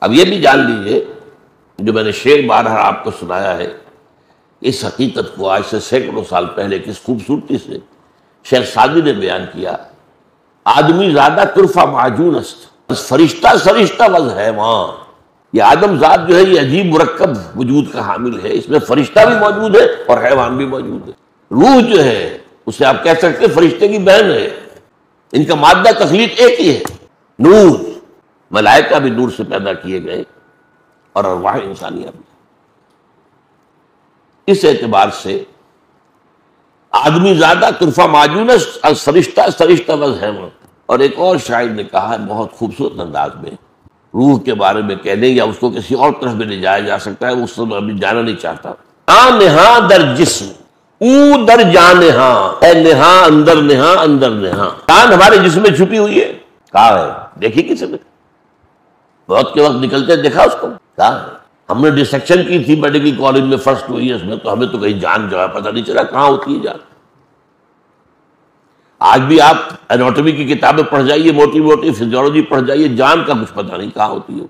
اب یہ بھی جان لیجئے، جو میں نے شعر بارہا آپ کو سنایا ہے، اس حقیقت کو آج سے سینکڑوں سال پہلے کس خوبصورتی سے شیخ سعدی نے بیان کیا. آدمی زادہ طرفہ معجون است، فرشتہ سرشتہ وز حیوان. یہ آدم ذات جو ہے یہ عجیب مرکب وجود کا حامل ہے، اس میں فرشتہ بھی موجود ہے اور حیوان بھی موجود ہے. روح جو ہے اسے آپ کہہ سکتے ہیں فرشتے کی بہن ہے. ان کا مادہ تخلیق ایک ہی ہے، نور. ملائکہ بھی نور سے پیدا کیے گئے اور ارواح انسانیہ بھی. اس اعتبار سے آدمی زادہ طرفہ معجون است، فرشتہ سرشتہ وز حیوان. اور ایک اور شاعر نے کہا بہت خوبصورت انداز میں روح کے بارے میں کہنے، یا اس کو کسی اور طرف بھی لے جایا جا سکتا ہے، اس سے میں ابھی جانا نہیں چاہتا. آن نہاں در جسم او در جان نہاں، اے نہاں اندر نہاں اندر نہاں. جان ہمارے جسم میں چھپی ہوئی ہے. کہاں ہے؟ دیکھی کسی نے؟ بہت کے وقت نکلتے دیکھا اس کو؟ کہاں ہے؟ ہم نے ڈسیکشن کی تھی میڈیکل کالج میں فرسٹ ایئرس میں، تو ہمیں تو کہیں جان جو ہے پتہ نہیں چلا کہاں ہوتی ہے جان. آج بھی آپ اناٹومی کی کتابیں پڑھ جائیے، موٹی موٹی فزیولوجی پڑھ جائیے، جان کا کچھ پتہ نہیں کہاں ہوتی ہے.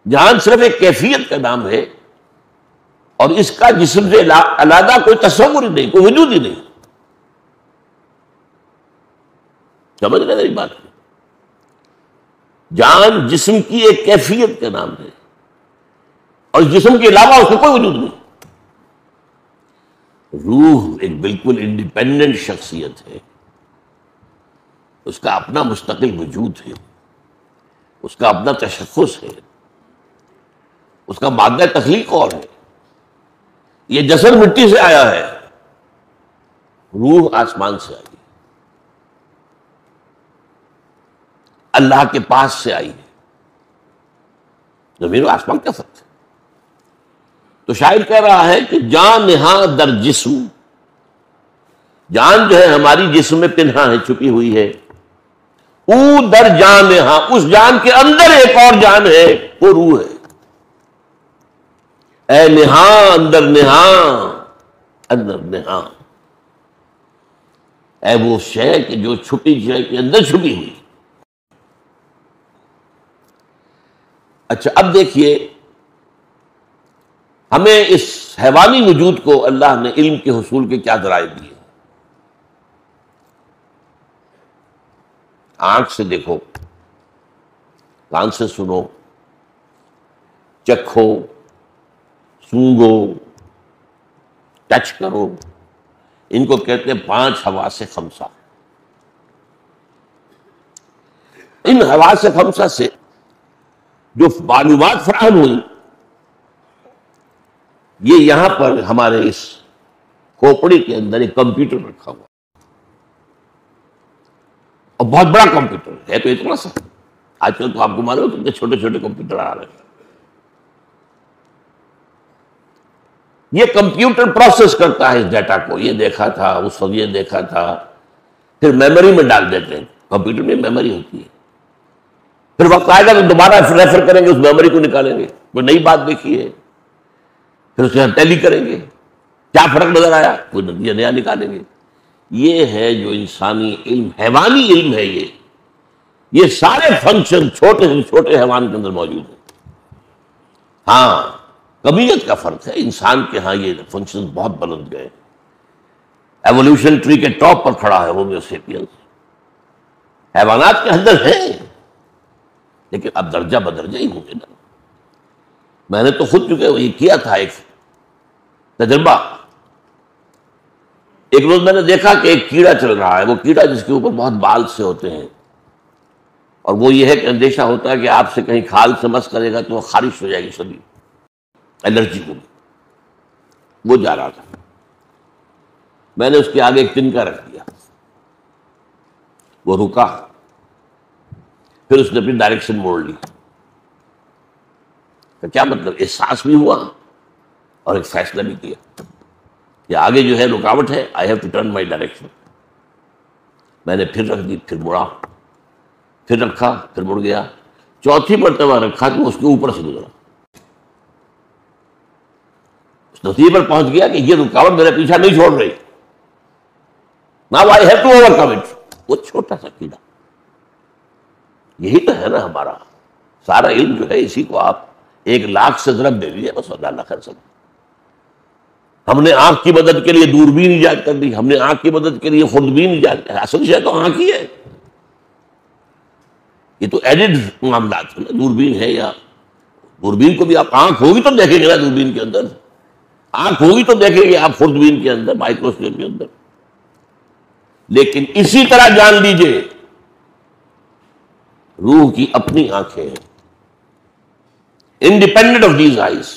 جان صرف ایک کیفیت کا نام ہے، اور اس کا جسم سے علیحدہ کوئی تصور ہی نہیں، کوئی وجود ہی نہیں. سمجھ رہے میری بات؟ جان جسم کی ایک کیفیت کا نام ہے، اور اس جسم کے علاوہ اس کا کوئی وجود نہیں. روح ایک بالکل انڈیپینڈنٹ شخصیت ہے، اس کا اپنا مستقل وجود ہے، اس کا اپنا تشخص ہے، اس کا مادہ تخلیق اور ہے. یہ جسد مٹی سے آیا ہے، روح آسمان سے آئی، اللہ کے پاس سے آئی ہے. زمین و آسمان کا فرق ہے. تو شاعر کہہ رہا ہے کہ جان نہاں در جسم، جان جو ہے ہماری جسم میں پنہاں ہے، چھپی ہوئی ہے. او در جان نہاں، اس جان کے اندر ایک اور جان ہے، وہ روح ہے. اے نہاں اندر نہاں اندر نہاں، اے وہ شے کہ جو چھپی شے کے اندر چھپی ہوئی. اچھا اب دیکھیے، ہمیں اس حیوانی وجود کو اللہ نے علم کے حصول کے کیا ذرائع دیے. آنکھ سے دیکھو، کان سے سنو، چکھو، سونگو، ٹچ کرو. ان کو کہتے ہیں 5 حواس خمسہ. ان حواس خمسہ سے جو معلومات فراہم ہوئی، یہ یہاں پر ہمارے اس کھوپڑی کے اندر ایک کمپیوٹر رکھا ہوا، اور بہت بڑا کمپیوٹر ہے. تو اتنا سا آج کل تو آپ کو معلوم ہے کتنے چھوٹے چھوٹے کمپیوٹر آ رہے ہیں. یہ کمپیوٹر پروسیس کرتا ہے اس ڈیٹا کو. یہ دیکھا تھا، اس وقت یہ دیکھا تھا، پھر میموری میں ڈال دیتے ہیں. کمپیوٹر میں میموری ہوتی ہے، پھر وقت آئے گا تو دوبارہ ریفر کریں گے، اس میموری کو نکالیں گے. کوئی نئی بات دیکھی ہے پھر اسے ہم ٹیلی کریں گے، کیا فرق نظر آیا، کوئی نتیجہ نیا نکالیں گے. یہ ہے جو انسانی علم، حیوانی علم ہے. یہ سارے فنکشن چھوٹے سے چھوٹے حیوان کے اندر موجود ہیں. ہاں کمیت کا فرق ہے، انسان کے ہاں یہ فنکشن بہت بلند گئے. ایوولوشن ٹری کے ٹاپ پر کھڑا ہے ہومو سیپینس. حیوانات کے اندر ہیں، لیکن اب درجہ بدرجہ ہی ہوں گے نا. میں نے تو خود چکے یہ کیا تھا ایک تجربہ. ایک روز میں نے دیکھا کہ ایک کیڑا چل رہا ہے، وہ کیڑا جس کے اوپر بہت بال سے ہوتے ہیں، اور وہ یہ ہے کہ اندیشہ ہوتا ہے کہ آپ سے کہیں کھال سے مس کرے گا تو وہ خارش ہو جائے گی، شدید الرجی ہوگی. وہ جا رہا تھا، میں نے اس کے آگے ایک تنکا رکھ دیا. وہ رکا، پھر اس نے اپنی ڈائریکشن موڑ لی. کیا مطلب؟ احساس بھی ہوا اور ایک فیصلہ بھی کیا کہ آگے جو ہے رکاوٹ ہے، I have to turn my direction. میں نے پھر رکھ دی، پھر مڑا، پھر رکھا، پھر مڑ گیا. چوتھی مرتبہ رکھا کہ اس کے اوپر سے گزرا. اس نتیجے پر پہنچ گیا کہ یہ رکاوٹ میرا پیچھا نہیں چھوڑ رہی. Now I have to overcome it. وہ چھوٹا سا کیڑا یہی تو ہے نا ہمارا سارا علم جو ہے، اسی کو آپ 1,00,000 سے ضرب دے دیجیے بس، اللہ خیر سب. ہم نے آنکھ کی مدد کے لیے دوربین ایجاد کر دی، ہم نے آنکھ کی مدد کے لیے خوردبین ایجاد کر، اصل شے تو آنکھ ہی ہے. یہ تو ایڈڈ معاملات ہیں نا، دوربین ہے یا دوربین کو بھی آپ آنکھ ہوگی تو دیکھیں گے نا، دوربین کے اندر آنکھ ہوگی تو دیکھیں گے آپ خوردبین کے اندر، مائکروسکوپ کے اندر. لیکن اسی طرح جان لیجئے روح کی اپنی آنکھیں ہیں، انڈیپینڈنٹ آف دیز آئیز.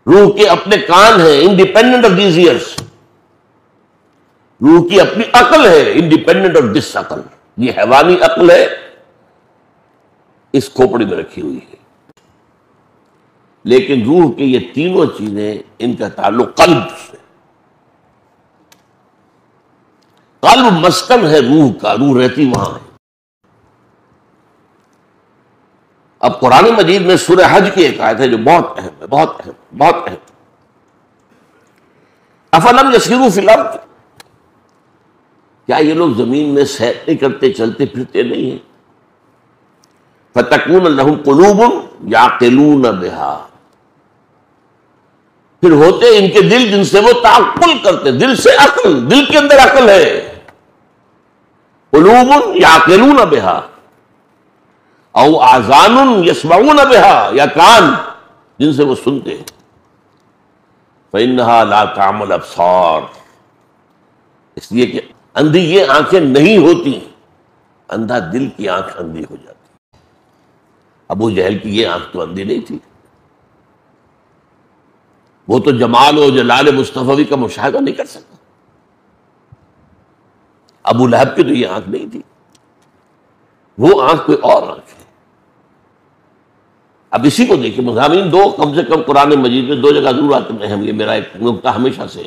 روح کے اپنے کان ہیں، انڈیپینڈنٹ آف دیز ایئرس. روح کی اپنی عقل ہے، انڈیپینڈنٹ آف دس عقل. یہ حیوانی عقل ہے، اس کھوپڑی میں رکھی ہوئی ہے. لیکن روح کے یہ تینوں چیزیں، ان کا تعلق قلب سے. قلب مسکن ہے روح کا، روح رہتی وہاں ہے. اب قرآن مجید میں سورہ حج کی ایک آیت ہے جو بہت اہم ہے، بہت اہم، بہت اہم. افلم یسیروا فی الارض، کیا یہ لوگ زمین میں سیر نہیں کرتے، چلتے پھرتے نہیں ہیں؟ فتکون لہم قلوب یعقلون بہا، پھر ہوتے ان کے دل جن سے وہ تعقل کرتے. دل سے عقل، دل کے اندر عقل ہے. قلوب یعقلون بہا او آذان یسمعون بہا، یا کان جن سے وہ سنتے ہیں. فإنها لا تعمى الأبصار، اس لیے کہ اندھی یہ آنکھیں نہیں ہوتی، اندھا دل کی آنکھ اندھی ہو جاتی. ابو جہل کی یہ آنکھ تو اندھی نہیں تھی، وہ تو جمال و جلال مصطفی کا مشاہدہ نہیں کر سکتا. ابو لہب کی تو یہ آنکھ نہیں تھی، وہ آنکھ کوئی اور آنکھ ہے. اب اسی کو دیکھیں مضامین دو کم سے کم قرآن مجید میں دو جگہ ضرور آتے ہیں. یہ میرا ایک نقطہ ہمیشہ سے،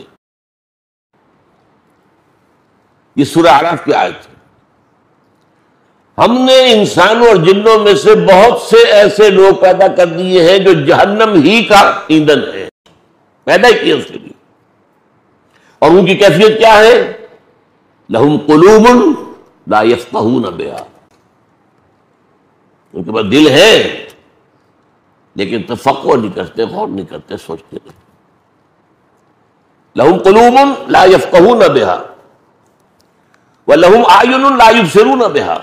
یہ سورہ اعراف کی آیت ہے. ہم نے انسانوں اور جنوں میں سے بہت سے ایسے لوگ پیدا کر دیے ہیں جو جہنم ہی کا ایندھن ہے، پیدا ہی کیے اس کے لیے. اور ان کی کیفیت کیا ہے؟ لہم قلوب لا یفقہون بہا، ان کے پاس دل ہے لیکن تفقہ نہیں کرتے، غور نہیں کرتے، سوچتے نہیں. لہم قلوب لا یفقہون بہا وَلَهُمْ أَعْيُنٌ لَا يُبْصِرُونَ بِهَا،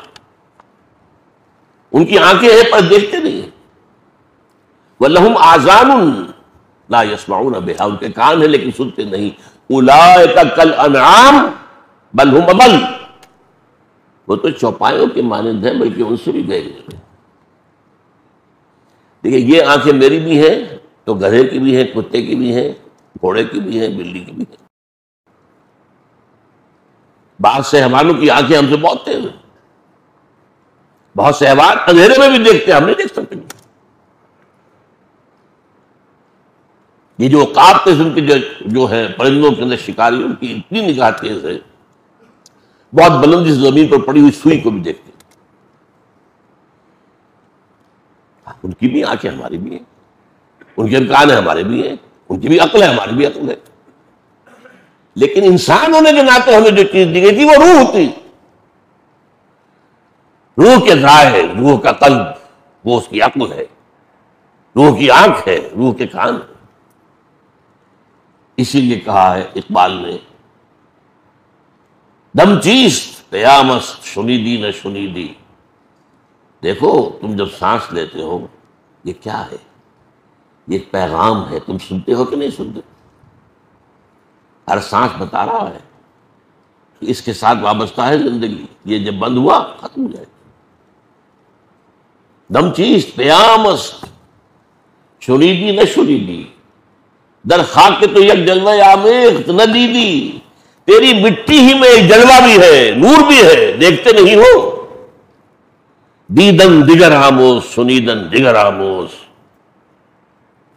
ان کی آنکھیں ہیں پر دیکھتے نہیں ہیں. وَلَهُمْ آذَانٌ لَا يَسْمَعُونَ بِهَا، ان کے کان ہیں لیکن سنتے نہیں. أُولَٰئِكَ كَالْأَنْعَامِ بَلْ هُمْ أَضَلُّ، وہ تو چوپایوں کے مانند ہیں بلکہ ان سے بھی گئے ہوئے. دیکھیے یہ آنکھیں میری بھی ہیں تو گدھے کی بھی ہیں، کتے کی بھی ہیں، گھوڑے کی بھی ہیں، بلی کی بھی ہیں. بعض سے حیوانوں کی آنکھیں ہم سے بہت تیز ہیں، بہت سے حیوان اندھیرے میں بھی دیکھتے ہیں، ہم نہیں دیکھ سکتے. یہ جو عقاب قسم کے جو ہے پرندوں کے اندر شکاری، ان کی اتنی نگاہ تیز ہے، بہت بلندی سے زمین پر پڑی ہوئی سوئی کو بھی دیکھتے ہیں. ان کی بھی آنکھیں ہماری بھی ہیں، ان کے کان ہیں ہمارے بھی ہیں، ان کی بھی عقل ہے ہماری بھی عقل ہے. لیکن انسان ہونے کے ناطے ہمیں جو چیز دی گئی تھی وہ روح تھی. روح کے ذرائع ہے، روح کا قلب، وہ اس کی عقل ہے، روح کی آنکھ ہے، روح کے کان ہے. اسی لیے کہا ہے اقبال نے، دم چیست قیامت شنیدی نہ شنیدی. دیکھو تم جب سانس لیتے ہو یہ کیا ہے؟ یہ ایک پیغام ہے، تم سنتے ہو کہ نہیں سنتے؟ ہر سانس بتا رہا ہے کہ اس کے ساتھ وابستہ ہے زندگی، یہ جب بند ہوا ختم ہو جائے. دم چیست قیامت شنیدی نہ شنیدی، در خاک تو یک جلوہ آمیخت نہ دیدی. تیری مٹی ہی میں ایک جلوہ بھی ہے، نور بھی ہے، دیکھتے نہیں ہو. دیدن دیگر آموز سنیدن دیگر آموز،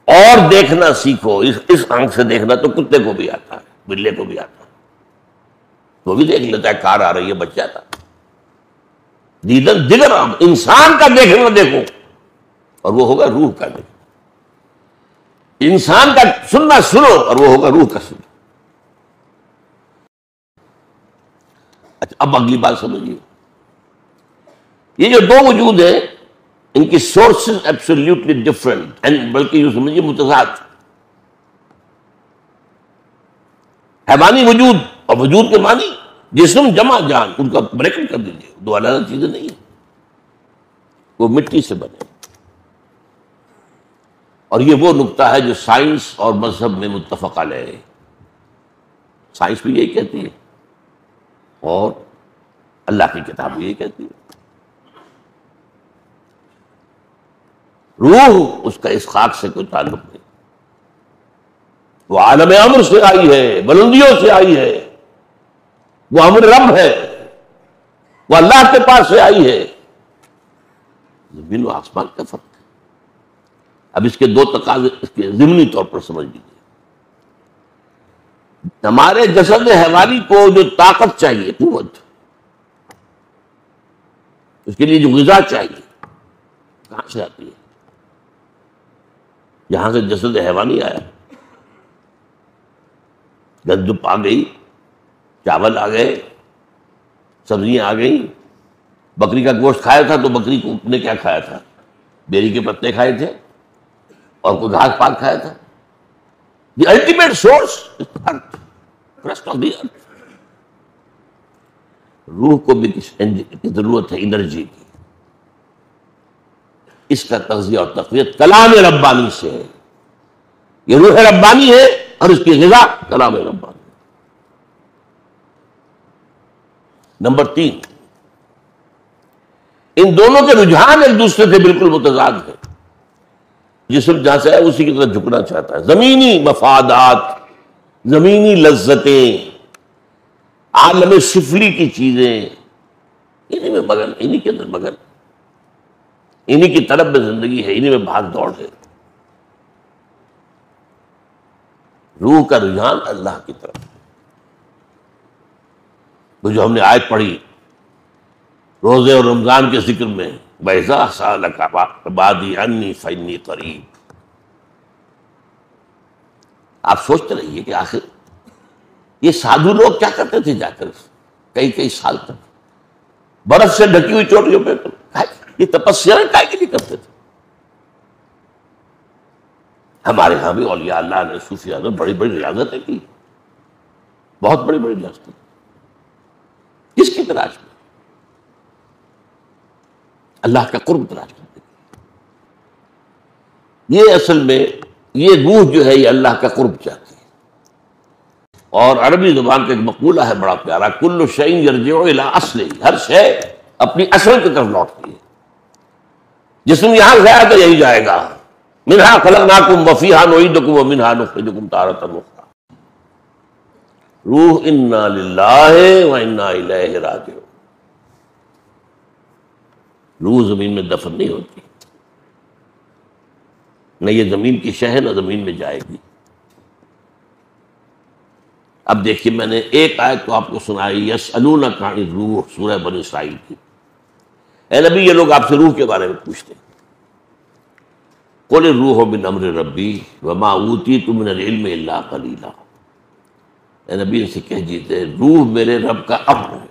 اور دیکھنا سیکھو. اس آنکھ سے دیکھنا تو کتے کو بھی آتا ہے، بلے کو بھی آتا ہے، وہ بھی دیکھ لیتا ہے کار آ رہی ہے بچ جاتا. دیدن دیگر آموز، انسان کا دیکھنا دیکھو، اور وہ ہوگا روح کا دیکھنا. انسان کا سننا سنو، اور وہ ہوگا روح کا سننا. اچھا اب اگلی بات سمجھیے، یہ جو دو وجود ہیں ان کی سورسز ایبسولوٹلی ڈفرنٹ اینڈ بلکہ یہ سمجھیے متضاد. حیوانی وجود اور وجود کے معنی جسم جمع جان، ان کا بریکٹ کر دیجیے، دو الگ چیزیں نہیں ہیں. وہ مٹی سے بنے، اور یہ وہ نقطہ ہے جو سائنس اور مذہب میں متفق علیہ ہے. سائنس بھی یہی کہتی ہے اور اللہ کی کتاب بھی یہی کہتی ہے. روح اس کا اس خاک سے کوئی تعلق نہیں، وہ عالم امر سے آئی ہے، بلندیوں سے آئی ہے، وہ امر رب ہے، وہ اللہ کے پاس سے آئی ہے. زمین و آسمان کا فرق ہے. اب اس کے دو تقاضے اس کے ضمنی طور پر سمجھ لیجیے. ہمارے جسد حیوانی کو جو طاقت چاہیے، قوت، اس کے لیے جو غذا چاہیے، کہاں سے آتی ہے؟ یہاں سے جسد حیوانی آیا. گندم آ گئی، چاول آ گئے، سبزیاں آ گئیں. بکری کا گوشت کھایا تھا تو بکری کو نے کیا کھایا تھا؟ بیری کے پتے کھائے تھے اور کوئی گھاس پات کھایا تھا. The ultimate source crust of the earth. روح کو بھی کی ضرورت ہے انرجی کی. اس کا تغذیہ اور تقویت کلام ربانی سے ہے. یہ روح ربانی ہے اور اس کی غذا کلام ربانی. نمبر 3، ان دونوں کے رجحان ایک دوسرے سے بالکل متضاد ہیں. جسم جہاں سے ہے اسی کی طرف جھکنا چاہتا ہے. زمینی مفادات، زمینی لذتیں، عالم سفلی کی چیزیں، انہی میں مگن، انہی کے اندر مگن، انہی کی طلب میں زندگی ہے، انہی میں بھاگ دوڑ ہے. روح کا رجحان اللہ کی طرف. وہ جو ہم نے آیت پڑھی روزے اور رمضان کے ذکر میں، وَإِذَا سَأَلَكَ عِبَادِي عَنِّي فَإِنِّي قَرِيبٌ. آپ سوچتے رہیے کہ آخر یہ سادھو لوگ کیا کرتے تھے جا کر کئی کئی سال تک برف سے ڈھکی ہوئی چوٹیوں پہ یہ تپسیا کائے کے لیے کرتے تھے. ہمارے ہاں بھی اولیاء اللہ نے، صوفیاء نے بڑی بڑی ریاضتیں کی، بہت بڑی بڑی ریاضتیں. کس کی تلاش میں؟ اللہ کا قرب تلاش کرتے. یہ اصل میں یہ روح جو ہے یہ اللہ کا قرب چاہتی ہے. اور عربی زبان کا ایک مقولہ ہے بڑا پیارا، کل شیء یرجع الی اصلہ. ہر شے اپنی اصل کی طرف لوٹتی ہے. جسم یہاں گیا تو یہی جائے گا. منہا خلقناکم وفیہا نعیدکم ومنہا نخرجکم تارۃ اخری. روح انا للہ وانا الیہ راجعون. روح زمین میں دفن نہیں ہوتی، نہ یہ زمین کی شہ ہے نہ زمین میں جائے گی. اب دیکھیے میں نے ایک آیت تو آپ کو سنائی، یسألونک عن الروح، سورہ بنی اسرائیل کی. اے نبی یہ لوگ آپ سے روح کے بارے میں پوچھتے ہیں. قل الروح من امر ربی وما اوتیت من العلم الا قلیلا. اے نبی ان سے کہہ دیتے روح میرے رب کا امر ہے،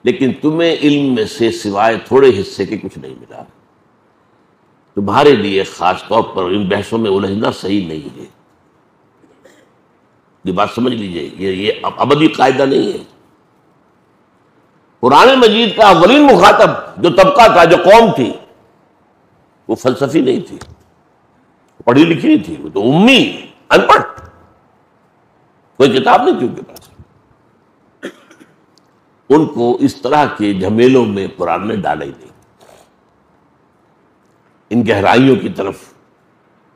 لیکن تمہیں علم میں سے سوائے تھوڑے حصے کے کچھ نہیں ملا. تمہارے لیے خاص طور پر ان بحثوں میں الجھنا صحیح نہیں ہے. یہ بات سمجھ لیجئے، یہ ابدی قاعدہ نہیں ہے. قرآن مجید کا اولین مخاطب جو طبقہ تھا، جو قوم تھی، وہ فلسفی نہیں تھی، پڑھی لکھی نہیں تھی، وہ تو امی، ان پڑھ، کوئی کتاب نہیں تھی ان کے پاس. ان کو اس طرح کے جھمیلوں میں قرآن نے ڈالا ہی نہیں. ان گہرائیوں کی طرف،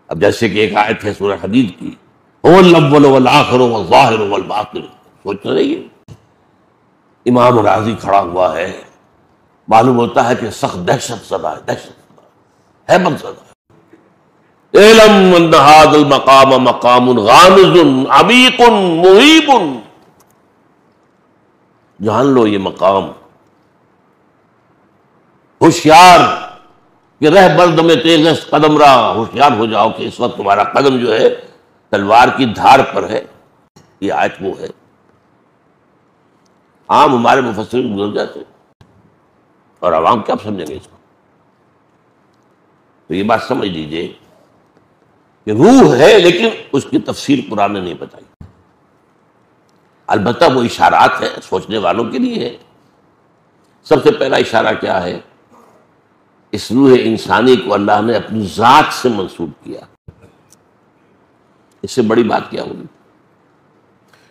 اب جیسے کہ ایک آیت ہے سورہ حدید کی، هو الاول والآخر والظاہر والباطن. سوچتے رہیے. امام راضی کھڑا ہوا ہے، معلوم ہوتا ہے کہ سخت دہشت زدہ ہے، دہشت زدہ ہے، من زدہ ہے. اعلم ان هذا المقام مقام غامض عمیق مہیب. جان لو یہ مقام ہوشیار کہ رہ بردم تیز قدم رہا. ہوشیار ہو جاؤ کہ اس وقت تمہارا قدم جو ہے تلوار کی دھار پر ہے. یہ آیت وہ ہے. عام ہمارے مفسرین گزر جاتے. اور عوام کیا سمجھیں گے اس کو؟ تو یہ بات سمجھ لیجیے کہ روح ہے، لیکن اس کی تفسیر قرآن نے نہیں بتائی. البتہ وہ اشارات ہیں سوچنے والوں کے لیے ہے. سب سے پہلا اشارہ کیا ہے؟ اس روح انسانی کو اللہ نے اپنی ذات سے منسوب کیا. اس سے بڑی بات کیا ہوگی؟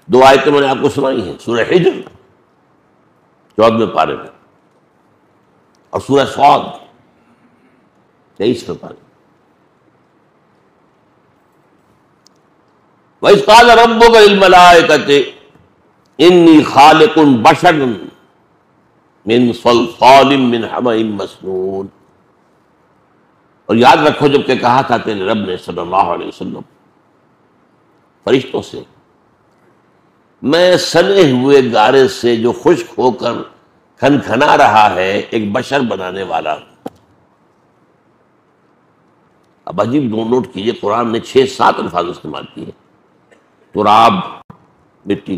2 آیتیں میں نے آپ کو سنائی ہیں، سورہ حجر 14ویں پارے میں، اور سورہ صاد 23ویں پارے. وَإِذْ قَالَ رَبُّكَ لِلْمَلَائِكَةِ إِنِّي خَالِقٌ بَشَرًا مِنْ صَلْصَالٍ مِنْ حَمَإٍ مَسْنُونٍ. اور یاد رکھو جب کہ کہا تھا تیرے رب نے صلی اللہ علیہ وسلم فرشتوں سے، میں سنے ہوئے گارے سے جو خشک ہو کر کھنکھنا رہا ہے ایک بشر بنانے والا ہوں. اب عجیب نوٹ کیجئے، قرآن نے 6-7 الفاظ استعمال کیے. تراب مٹی،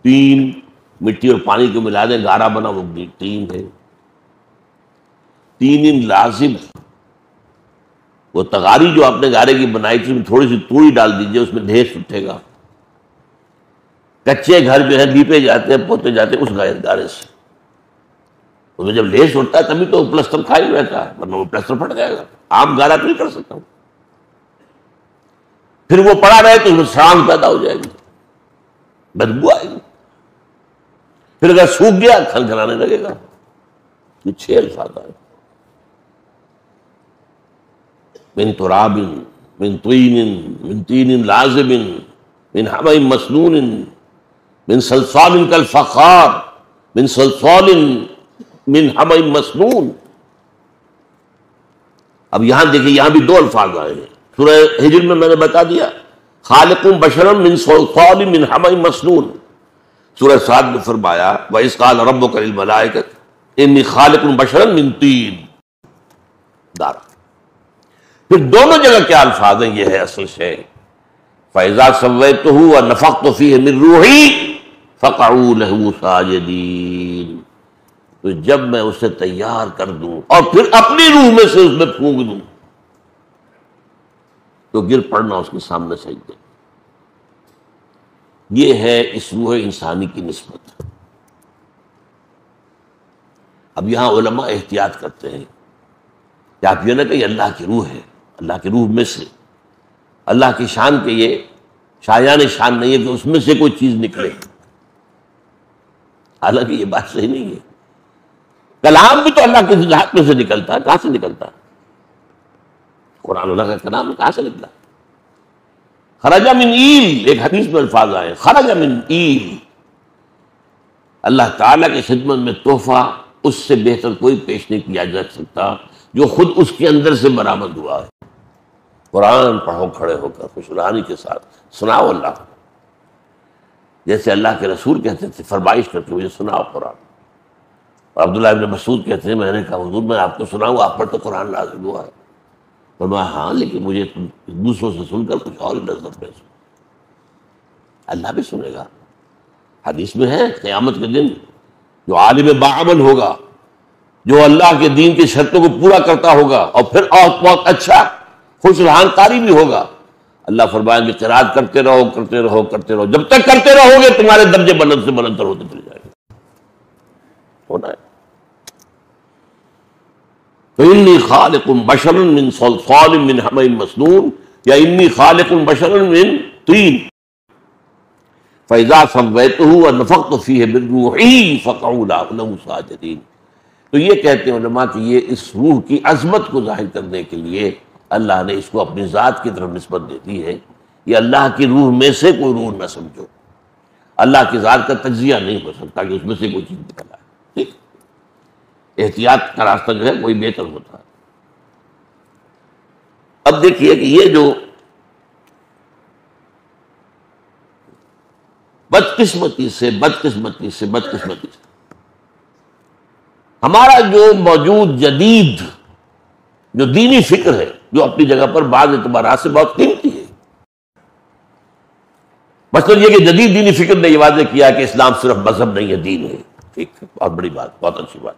تین مٹی اور پانی کو ملا دیں گارا بنا، وہ تین ہے. تین لازم، وہ تغاری جو آپ نے گارے کی بنائی تھی، تھوڑی سی توڑی ڈال دیجئے، اس میں ڈھیس اٹھے گا. کچے گھر جو ہے لیپے جاتے ہیں، پوتے جاتے ہیں اس گارے سے. اس میں جب لیس اٹھتا ہے تبھی تو پلسٹر کھائی رہتا ہے، ورنہ وہ پلسٹر پھٹ جائے گا. عام گارا تو نہیں کر سکتا ہوں. پھر وہ پڑا رہے تو اس میں سڑانگ پیدا ہو جائے گی، بدبو آئے گی. پھر اگر سوکھ گیا کھنکھنانے لگے گا. یہ 6 الفاظ آئے. من تراب من طین من تین لازب من حمأ مسنون من صلصال کالفخار من صلصال من حمأ مسنون. اب یہاں دیکھیں، یہاں بھی 2 الفاظ آئے ہیں. سورہ ہجر میں نے بتا دیا خالق بشرا من صلصال من حمأ مسنون. سورہ صاد میں فرمایا وَإِذْ قَالَ رَبُّكَ لِلْمَلَائِكَةِ إِنِّي خَالِقٌ بَشَرًا مِنْ طِينٍ. دارا. پھر دونوں جگہ کیا الفاظ ہیں؟ یہ ہے اصل شے. فَإِذَا سَوَّيْتُهُ وَنَفَخْتُ فِيهِ مِنْ رُوحِي فَقَعُوا لَهُ سَاجِدِينَ. تو جب میں اسے تیار کر دوں اور پھر اپنی روح میں سے اس میں پھونک دوں تو گر پڑنا اس کے سامنے سجدے. یہ ہے اس روح انسانی کی نسبت. اب یہاں علماء احتیاط کرتے ہیں کہ آپ یہ نہ کہ یہ اللہ کی روح ہے، اللہ کی روح میں سے، اللہ کی شان کے یہ شایان شان نہیں ہے کہ اس میں سے کوئی چیز نکلے. حالانکہ یہ بات صحیح نہیں ہے. کلام بھی تو اللہ کے ذات میں سے نکلتا ہے. کہاں سے نکلتا ہے؟ قرآن اللہ کا کلام کہاں سے نکلا؟ خرج من ایل، ایک حدیث میں الفاظ آئے خرج من ایل. اللہ تعالیٰ کی خدمت میں تحفہ اس سے بہتر کوئی پیش نہیں کیا جا سکتا جو خود اس کے اندر سے برآمد ہوا ہے. قرآن پڑھو کھڑے ہو کر خوشرانی کے ساتھ، سناؤ اللہ کو، جیسے اللہ کے رسول کہتے تھے فرمائش کر کے مجھے سناؤ قرآن. اور عبداللہ ابن مسعود کہتے ہیں میں نے کہا حضور میں آپ کو سناؤں، آپ پر تو قرآن نازل ہوا ہے. فرمایا ہاں لیکن مجھے تم دوسروں سے سن کر کچھ اور نظر میں سن. اللہ بھی سنے گا. حدیث میں ہے قیامت کے دن جو عالم باعمل ہوگا، جو اللہ کے دین کی شرطوں کو پورا کرتا ہوگا اور پھر اور بہت اچھا خوش رہان قاری بھی ہوگا، اللہ فرمائیں گے قرات کرتے رہو کرتے رہو کرتے رہو، جب تک کرتے رہو گے تمہارے درجے بلند سے بلند تر ہوتے چلے جائیں گے. ہونا ہے. تو انی خالق بشرا من صلصال من حمأ مسنون یا انی خالق بشرا من طین فَإِذَا سَوَّيْتُهُ وَنَفَخْتُ فِيهِ مِنْ رُوحِي فَقَعُوا لَهُ سَاجِدِينَ. تو یہ کہتے ہیں علماء کہ یہ اس روح کی عظمت کو ظاہر کرنے کے لیے اللہ نے اس کو اپنی ذات کی طرف نسبت دے دی ہے. یہ اللہ کی روح میں سے کوئی روح نہ سمجھو. اللہ کی ذات کا تجزیہ نہیں ہو سکتا کہ اس میں سے کوئی چیز نکل آئے. ٹھیک، احتیاط کا راستہ جو ہے کوئی بہتر ہوتا ہے. اب دیکھیے کہ یہ جو بدقسمتی سے ہمارا جو موجود جدید جو دینی فکر ہے، جو اپنی جگہ پر بعض اعتبارات سے بہت قیمتی ہے. مثلا یہ کہ جدید دینی فکر نے یہ واضح کیا کہ اسلام صرف مذہب نہیں ہے، دین ہے. ٹھیک ہے، بہت بڑی بات، بہت اچھی بات.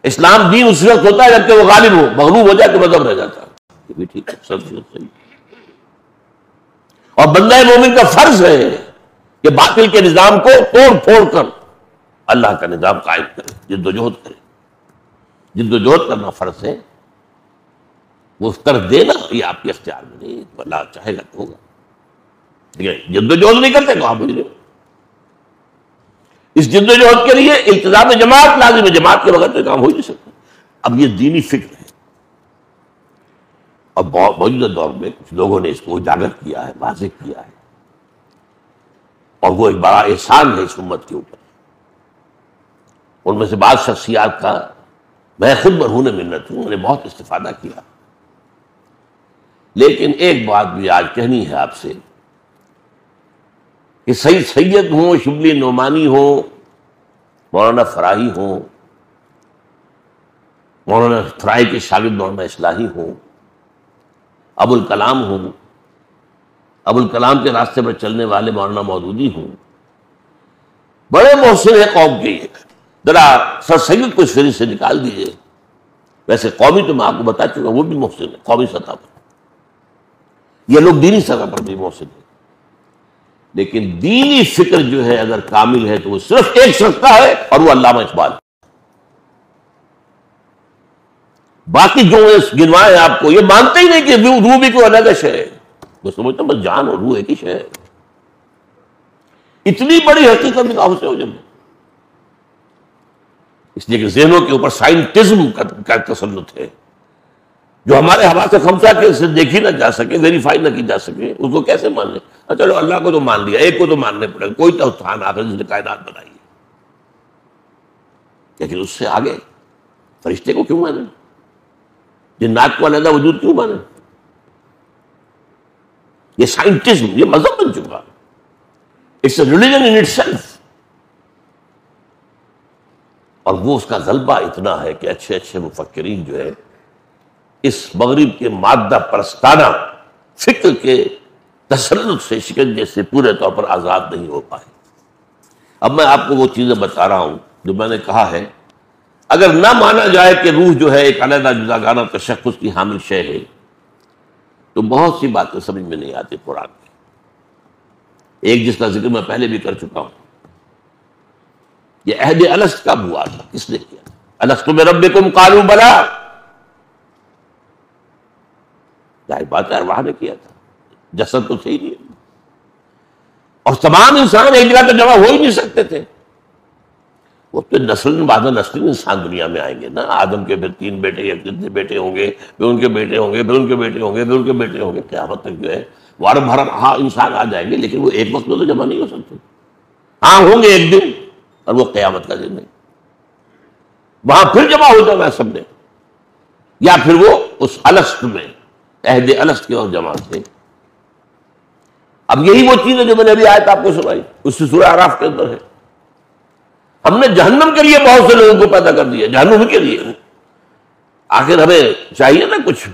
اسلام دین اس وقت ہوتا ہے جبکہ وہ غالب ہو، مغلوب ہو جائے تو مذہب رہ جاتا ہے. یہ بھی ٹھیک ہے، سب صحیح. اور بندہ مومن کا فرض ہے کہ باطل کے نظام کو توڑ پھوڑ کر اللہ کا نظام قائم کرے، جد و جہد کرے. جد و جہد کرنا فرض ہے، وہ کر دینا یہ آپ کے اختیار میں نہیں، اللہ چاہے گا تو ہوگا. لیکن جد و جہد نہیں کرتے تو آپ مجھے اس جد و جہد کے لیے التزام جماعت لازم ہے، جماعت کے بغیر تو کام ہو ہی نہیں سکتا. اب یہ دینی فکر ہے، اور موجودہ دور میں کچھ لوگوں نے اس کو اجاگر کیا ہے، واضح کیا ہے، اور وہ ایک بڑا احسان ہے اس امت کے اوپر. ان میں سے بعض شخصیات کا میں خود مرہون منت ہوں، میں نے بہت استفادہ کیا. لیکن ایک بات بھی آج کہنی ہے آپ سے کہ سید ہوں، شبلی نعمانی ہوں، مولانا فراہی ہوں، مولانا فراہی کے شاگرد مولانا اصلاحی ہوں، ابو الکلام ہوں، ابو الکلام کے راستے پر چلنے والے مولانا مودودی ہوں، بڑے محسن ہیں قوم کے. ذرا سر سید کو اس فہرست سے نکال دیجئے. ویسے قومی تو میں آپ کو بتا چکا وہ بھی محسن ہے قومی سطح پر، یہ لوگ دینی سطح پر بھی محسن ہیں. لیکن دینی فکر جو ہے اگر کامل ہے تو وہ صرف ایک شخص کا ہے، اور وہ علامہ اقبال. باقی جو گنوائے آپ کو یہ مانتے ہی نہیں کہ روح بھی کوئی الگ شے ہے. وہ سمجھتا بس جان اور روح ایک ہی شے ہے. اتنی بڑی حقیقت میں کہاں سے ہو جب، اس لیے کہ ذہنوں کے اوپر سائنٹزم کا تسلط ہے جو ہمارے حواس خمسہ کے سے دیکھی نہ جا سکے، ویریفائی نہ کی جا سکے. اس کو کیسے مان لیں؟ چلو اللہ کو تو مان لیا، ایک کو تو ماننے پڑے گا، کوئی تو تھا آخر جس نے کائنات بنائی ہے. لیکن اس سے آگے فرشتے کو کیوں مانے؟ جنات کو علیحدہ وجود کیوں مانے؟ یہ سائنٹزم، یہ مذہب بن چکا. It's a religion in itself. اور وہ اس کا غلبہ اتنا ہے کہ اچھے اچھے مفکرین جو ہے اس مغرب کے مادہ پرستانہ فکر کے تسلط سے، شکنجے سے پورے طور پر آزاد نہیں ہو پائے. اب میں آپ کو وہ چیزیں بتا رہا ہوں جو میں نے کہا ہے. اگر نہ مانا جائے کہ روح جو ہے ایک علیحدہ جداگانہ تشخص کی حامل شے ہے تو بہت سی باتیں سمجھ میں نہیں آتی قرآن کی. ایک جس کا ذکر میں پہلے بھی کر چکا ہوں، یہ عہد الست کب ہوا تھا، کس نے کیا؟ الست بربکم قالوا بلی. ظاہر بات ہے ارواح نے کیا تھا، جسد تو صحیح نہیں. اور تمام انسان ایک جگہ تو جمع ہو ہی نہیں سکتے تھے. وہ تو نسل بعد نسل انسان دنیا میں آئیں گے نا. آدم کے پھر 3 بیٹے یا کتنے بیٹے ہوں گے، پھر ان کے بیٹے ہوں گے، پھر ان کے بیٹے ہوں گے، پھر ان کے بیٹے ہوں گے. قیامت تک جو ہے وارم بھرم انسان آ جائیں گے، لیکن وہ ایک وقت میں تو جمع نہیں ہو سکتے. ہاں ہوں گے ایک دن، اور وہ قیامت کا دن ہے. وہاں پھر جمع ہو جانا سب نے، یا پھر وہ اس الست میں، عہد الست کے اور جمع تھے. اب یہی وہ چیز ہے جو میں نے ابھی آیت آپ کو سنائی، اس سے سورہ اعراف کے اندر ہے. ہم نے جہنم کے لیے بہت سے لوگوں کو پیدا کر دیا، جہنم کے لیے. آخر ہمیں چاہیے نا کچھ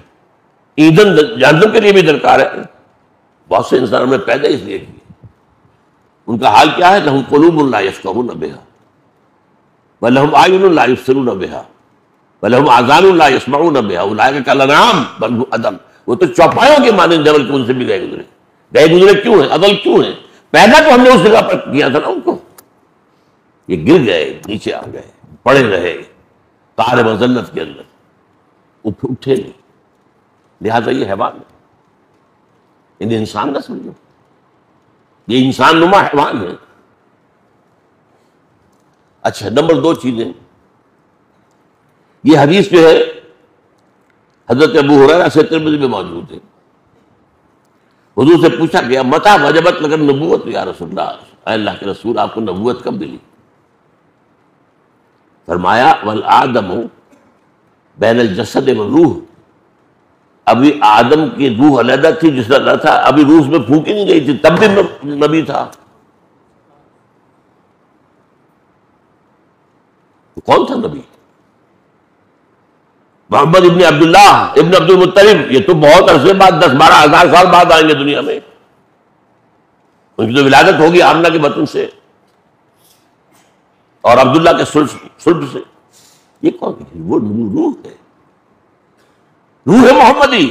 ایندھن، جہنم کے لیے بھی درکار ہے. بہت سے انسان ہمیں پیدا اس لیے کیے. ان کا حال کیا ہے؟ لہم قلوب لا یفقہون بہا ولہم اعین لا یبصرون بہا ولہم آذان لا یسمعون بہا اولئک کالانعام بل ھم اضل. وہ تو چوپایوں کے مانند ڈبل کے ان سے بھی گئے گزرے کیوں ہیں؟ اضل کیوں ہیں؟ پیدا تو ہم نے اس جگہ پر کیا تھا نا ان کو. یہ گر گئے، نیچے آ گئے، پڑے رہے قعر مذلت کے اندر، اٹھے نہیں. لہٰذا یہ حیوان ہے، انہیں انسان نہ سمجھو، یہ انسان نما حیوان ہے. اچھا، نمبر 2 چیزیں. یہ حدیث جو ہے حضرت ابو ہریرہ سے ترمذی میں موجود ہے. حضور سے پوچھا گیا متى وجبت لک النبوۃ یا رسول اللہ، اے اللہ کے رسول آپ کو نبوت کب ملی؟ فرمایا والآدم بین الجسد والروح. ابھی آدم کی روح علیحدہ تھی، جس طرح نہ تھا، ابھی روح میں پھونکی نہیں گئی تھی، تب بھی نبی تھا. کون تھا نبی؟ محمد ابن عبداللہ ابن عبد المطلب. یہ تو بہت عرصے بعد، 10-12 ہزار سال بعد آئیں گے دنیا میں. ان کی تو ولادت ہوگی آمنہ کے بطن سے. اور عبداللہ کے سلب سے. یہ کون ہے؟ وہ روح ہے، روح محمدی.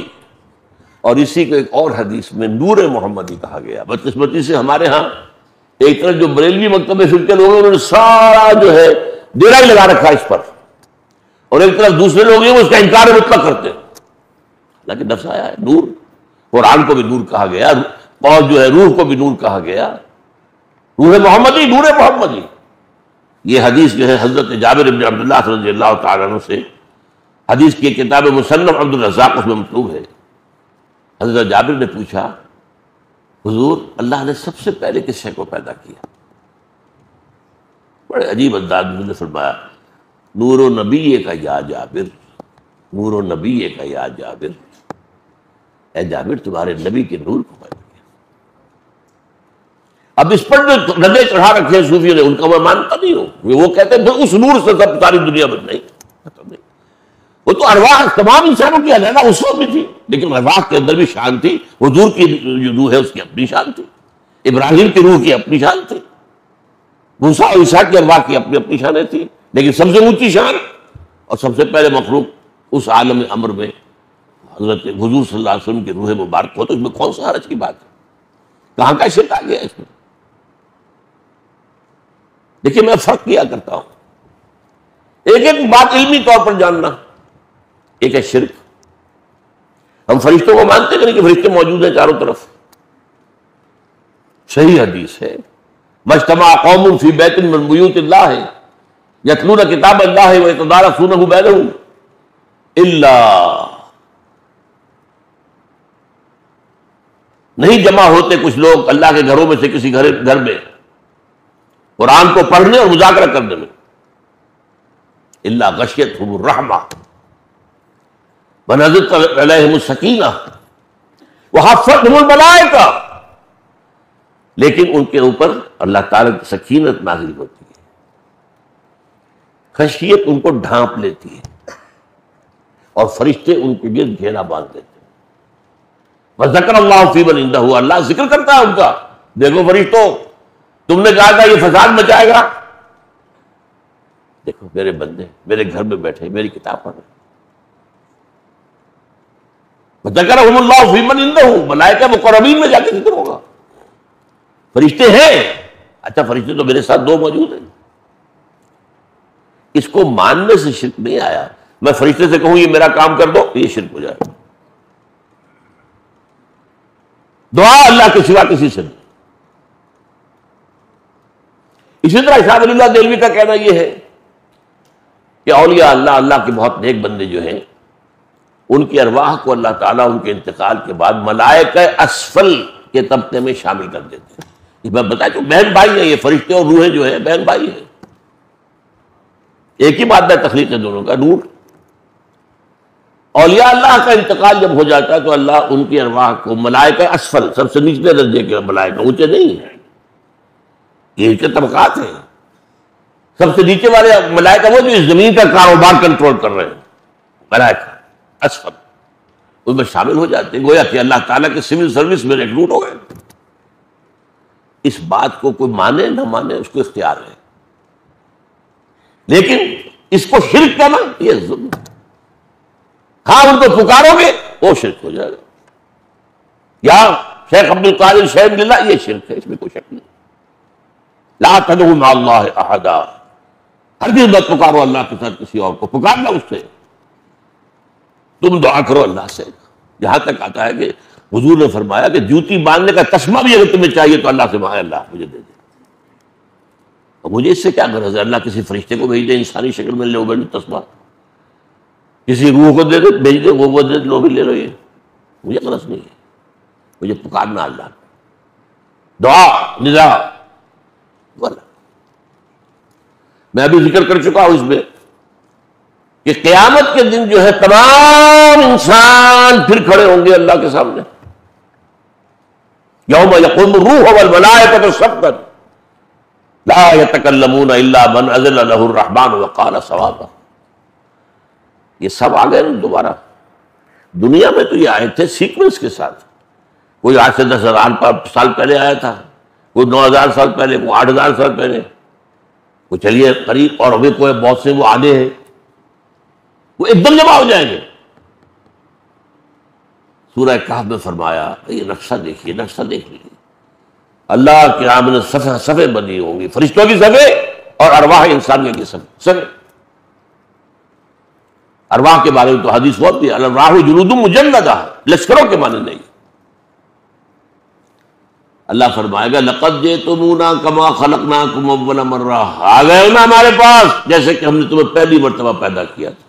اور اسی کو ایک اور حدیث میں نور محمدی کہا گیا. بدقسمتی سے ہمارے ہاں ایک طرف جو بریلوی مکتب فکر کے لوگ ہیں انہوں نے سارا جو ہے ڈیرا ہی لگا رکھا اس پر، اور ایک طرف دوسرے لوگ ہیں وہ اس کا انکار مطلق کرتے ہیں. لیکن نفس آیا ہے نور. قرآن کو بھی نور کہا گیا، اور جو ہے روح کو بھی نور کہا گیا. روح محمدی، نور محمدی. یہ حدیث جو ہے حضرت جابر بن عبداللہ رضی اللہ تعالیٰ عنہ سے، حدیث کی کتاب مصنف عبد الرزاق اس میں مطلوب ہے. حضرت جابر نے پوچھا حضور اللہ نے سب سے پہلے کس شے کو پیدا کیا؟ بڑے عجیب انداز میں نے فرمایا نور و نبی کا یا جابر، نور و نبی کا یا جابر، اے جابر تمہارے نبی کے نور کو پیدا کیا. اب اس پر جو ردے چڑھا رکھے ہیں صوفیوں نے، ان کا میں مانتا نہیں ہوں. وہ کہتے ہیں اس نور سے سب ساری دنیا بن نہیں. وہ تو ارواح تمام انسانوں کی علیحدہ اس وقت بھی تھی، لیکن ارواح کے اندر بھی شان تھی. حضور کی جو روح ہے اس کی اپنی شان تھی، ابراہیم کی روح کی اپنی شان تھی، موسیٰ اور عیسیٰ کی ارواح کی اپنی اپنی شانیں تھیں. لیکن سب سے اونچی شان اور سب سے پہلے مخلوق اس عالم امر میں حضرت حضور صلی اللہ علیہ وسلم کی روح مبارک ہو، تو اس میں کون سا حرج کی بات ہے؟ کہاں کا شرک آ گیا اس میں؟ دیکھیے میں فرق کیا کرتا ہوں، ایک ایک بات علمی طور پر جاننا، ایک ہے شرک. ہم فرشتوں کو مانتے کہ نہیں کہ فرشتے موجود ہیں چاروں طرف؟ صحیح حدیث ہے مجتمع قوم فی بیت من بیوت اللہ یتلون کتاب اللہ ویتدارسونہ بینہم الا، نہیں جمع ہوتے کچھ لوگ اللہ کے گھروں میں سے کسی گھر میں قرآن کو پڑھنے اور مذاکرہ کرنے میں، الا غشیتہم الرحمہ ونزلت علیہم السکینہ وحفتہم الملائکہ، لیکن ان کے اوپر اللہ تعالیٰ کی سکینت نازل ہوتی ہے، خشیت ان کو ڈھانپ لیتی ہے، اور فرشتے ان کے گرد گھیرا باندھ دیتے ہیں. وذکر اللہ فی من عندہ، اللہ ذکر کرتا ہے ان کا. دیکھو فرشتوں تم نے کہا تھا یہ فساد مچائے گا، دیکھو میرے بندے میرے گھر میں بیٹھے میری کتاب پڑھ رہے. وذکرہم اللہ فی من عندہ، ملائکہ مقربین میں جا کے ذکر ہوگا. فرشتے ہیں، اچھا فرشتے تو میرے ساتھ دو موجود ہیں. اس کو ماننے سے شرک نہیں آیا. میں فرشتے سے کہوں یہ میرا کام کر دو، یہ شرک ہو جائے. دعا اللہ کے سوا کسی سے نہیں. اسی طرح شاہ ولی اللہ دہلوی کا کہنا یہ ہے کہ اولیاء اللہ، اللہ کے بہت نیک بندے جو ہیں، ان کی ارواح کو اللہ تعالیٰ ان کے انتقال کے بعد ملائکہ اسفل کے طبقے میں شامل کر دیتے ہیں. میں بتایا تو بہن بھائی ہیں یہ فرشتے اور روحیں جو ہیں بہن بھائی ہیں. ایک ہی بات ہے تخلیق ہے دونوں کا، نور. اولیاء اللہ کا انتقال جب ہو جاتا ہے تو اللہ ان کی ارواح کو ملائکہ اسفل، سب سے نچلے درجے کے ملائکہ، اونچے نہیں ہیں، یہ ان کے طبقات ہیں. سب سے نیچے والے ملائکہ وہ جو زمین کا کاروبار کنٹرول کر رہے ہیں، ملائکہ اسفل، ان میں شامل ہو جاتے ہیں. گویا کہ اللہ تعالیٰ کے سول سروس میں ریکروٹ ہو گئے. اس بات کو کوئی مانے نہ مانے اس کو اختیار ہے، لیکن اس کو شرک کرنا یہ ظلم ہے. ہاں ان کو پکارو گے وہ شرک ہو جائے گا. یا شیخ عبد القادر شیخ اللہ، یہ شرک ہے، اس میں کوئی شک نہیں. لا تدعوا مع اللہ احدا، ہرگز مت پکارو اللہ کے ساتھ کسی اور کو. پکارنا اس سے، تم دعا کرو اللہ سے. یہاں تک آتا ہے کہ حضور نے فرمایا کہ جوتی باندھنے کا تسمہ بھی اگر تمہیں چاہیے تو اللہ سے مانگے، اللہ مجھے دے دے. اور مجھے اس سے کیا غرض ہے؟ اللہ کسی فرشتے کو بھیج دے انسانی شکل میں، لے وہ تسمہ، کسی روح کو دے دے بھیج دے، وہ دے لو بھی لے لو. یہ مجھے غرض نہیں ہے، مجھے پکارنا اللہ، دعا ندا. میں ابھی ذکر کر چکا ہوں اس میں کہ قیامت کے دن جو ہے تمام انسان پھر کھڑے ہوں گے اللہ کے سامنے. یوم یقوم الروح والملائکۃ صفا لا یتکلمون الا من اذن له الرحمن وقال صوابا. یہ سب آ گئے دوبارہ. دنیا میں تو یہ آئے تھے سیکوینس کے ساتھ. کوئی آج سے 10,000 سال پہلے آیا تھا، کوئی 9,000 سال پہلے، کوئی 8,000 سال پہلے، وہ چلیے قریب، اور ابھی کوئی بہت سے وہ آگے ہیں، وہ ایک دم جمع ہو جائیں گے۔ سورہ کہف میں فرمایا یہ نقشہ دیکھیے، نقشہ دیکھ لیجیے، اللہ کے آمنے صفیں بنی ہوں گی، فرشتوں کی صفیں اور ارواح انسانیہ کی صفیں۔ ارواح کے بارے میں تو حدیث بہت ہے، الارواح جنود مجندہ، لشکروں کے معنی نہیں۔ اللہ فرمائے گا لقد جئتمونا کما خلقناکم اول مرہ، آ گئے ہو نا ہمارے پاس جیسے کہ ہم نے تمہیں پہلی مرتبہ پیدا کیا تھا۔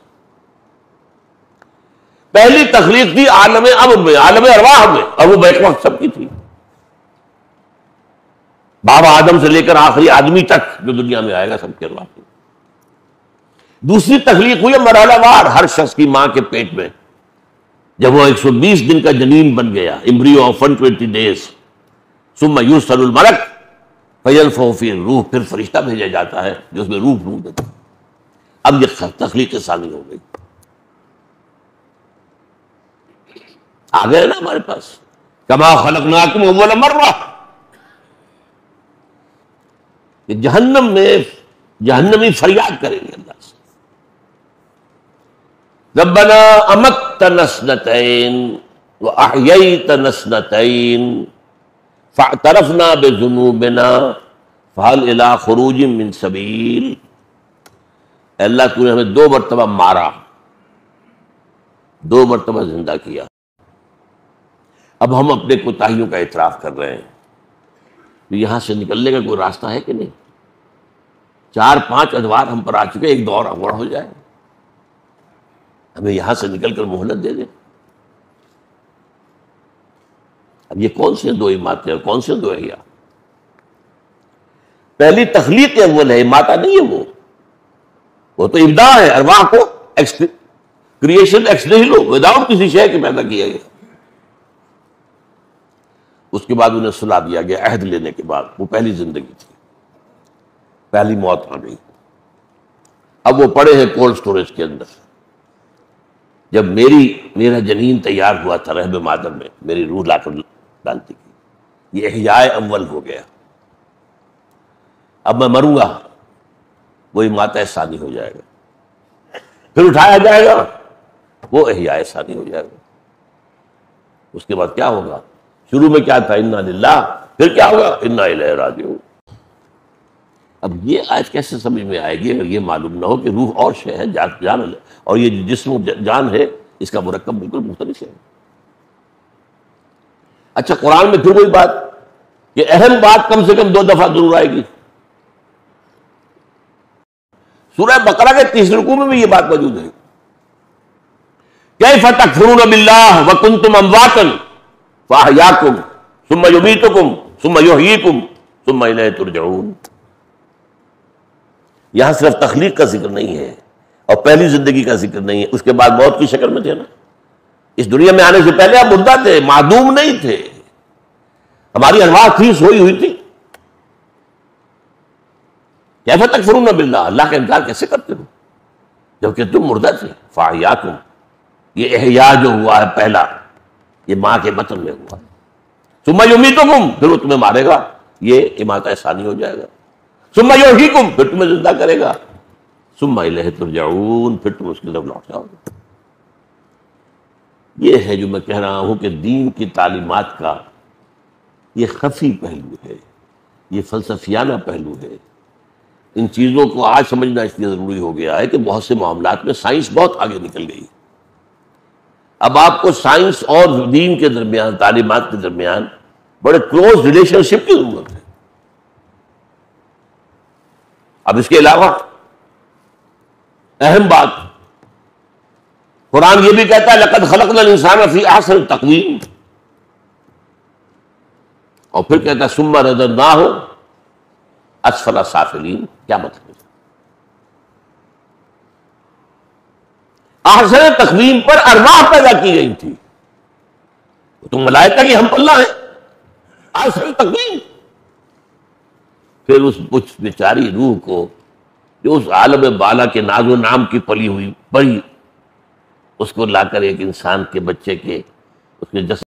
پہلی تخلیق تھی عالم اب میں، عالم ارواح میں، اور وہ بیک وقت سب کی تھی، بابا آدم سے لے کر آخری آدمی تک جو دنیا میں آئے گا سب کے ارواح کی۔ دوسری تخلیق ہوئی مرحلہ وار، ہر شخص کی ماں کے پیٹ میں، جب وہ 120 دن کا جنین بن گیا، امبریو آف 120 days، ثم یرسل الملک فینفخ فیہ الروح، پھر فرشتہ بھیجا جاتا ہے جو اس میں روح ڈھونڈ دیتا ہے۔ اب یہ تخلیق ثانی ہو گئی، آ گئے نا ہمارے پاس، کما خلقناکم اول مرہ۔ کہ جہنم میں جہنمی فریاد کریں گے اللہ سے، ربنا امتنا اثنتین واحییتنا اثنتین فاعترفنا بذنوبنا فهل الی خروج من سبیل۔ اے اللہ تو نے ہمیں 2 مرتبہ مارا، 2 مرتبہ زندہ کیا، اب ہم اپنے کوتاہیوں کا اعتراف کر رہے ہیں، تو یہاں سے نکلنے کا کوئی راستہ ہے کہ نہیں؟ 4-5 ادوار ہم پر آ چکے، ایک دور اور ہو جائے، ہمیں یہاں سے نکل کر مہلت دے دیں۔ اب یہ کون سے 2 اماتیں اور کون سے 2 احیاء؟ پہلی تخلیق اول ہے، اماتہ نہیں ہے، وہ تو ابداع ہے، ارواح کو کریشن ایکس نہیلو، وداؤٹ کسی شے کے پیدا کیا گیا۔ اس کے بعد انہیں سلا دیا گیا عہد لینے کے بعد، وہ پہلی زندگی تھی، پہلی موت آ گئی۔ اب وہ پڑے ہیں کولڈ سٹوریج کے اندر۔ جب میرا جنین تیار ہوا تھا رحم مادر میں، میری روح لا کر ڈالتی کی، یہ احیاء اول ہو گیا۔ اب میں مروں گا، وہ اماتہ ثانی ہو جائے گا، پھر اٹھایا جائے گا، وہ احیاء ثانی ہو جائے گا۔ اس کے بعد کیا ہوگا؟ شروع میں کیا تھا؟ انا للہ، پھر کیا ہوگا؟ انا الیہ راجعون۔ اب یہ آیت کیسے سمجھ میں آئے گی اگر یہ معلوم نہ ہو کہ روح اور شے ہے، جان ہے، اور یہ جسم جان ہے، اس کا مرکب بالکل مختلف ہے۔ اچھا، قرآن میں پھر وہی بات، یہ اہم بات کم سے کم 2 دفعہ ضرور آئے گی۔ سورہ بقرہ کے 30 رکوع میں بھی یہ بات موجود ہے، کیف تکفرون باللہ وکنتم امواتا فاحیاکم ثم یمیتکم ثم یحییکم ثم الیہ ترجعون۔ یہاں صرف تخلیق کا ذکر نہیں ہے اور پہلی زندگی کا ذکر نہیں ہے، اس کے بعد موت کی شکل میں تھے نا، اس دنیا میں آنے سے پہلے آپ مردہ تھے، معدوم نہیں تھے، ہماری ارواح تھی، سوئی ہوئی تھی۔ کیف تکفرون باللہ، اللہ کا انکار کیسے کرتے ہو جبکہ تم مردہ تھے؟ فاحیاکم، یہ احیاء جو ہوا ہے پہلا، یہ ماں کے بطن میں ہوا، ثم یمیتکم، پھر وہ تمہیں مارے گا، یہ اماتہ ثانی ہو جائے گا، ثم یحییکم، پھر تمہیں زندہ کرے گا، ثم الیہ ترجعون، پھر تم اس کی طرف لوٹ جاؤ گے۔ یہ ہے جو میں کہہ رہا ہوں کہ دین کی تعلیمات کا یہ خفی پہلو ہے، یہ فلسفیانہ پہلو ہے۔ ان چیزوں کو آج سمجھنا اس لیے ضروری ہو گیا ہے کہ بہت سے معاملات میں سائنس بہت آگے نکل گئی۔ اب آپ کو سائنس اور دین کے درمیان، تعلیمات کے درمیان بڑے کلوز ریلیشن شپ کی ضرورت ہے۔ اب اس کے علاوہ اہم بات، قرآن یہ بھی کہتا ہے لقد خلقنا الانسان فی احسن تقویم، اور پھر کہتا ہے ثم رددناہ اسفل سافلین۔ کیا مطلب ہے؟ احسن تقویم پر ارواح پیدا کی گئی تھی، تم ملائکہ کی ہم پلہ ہیں، احسن تقویم۔ پھر اس بیچاری روح کو جو اس عالم بالا کے ناز و نام کی پلی ہوئی بڑی، اس کو لا کر ایک انسان کے بچے کے اس کے جسم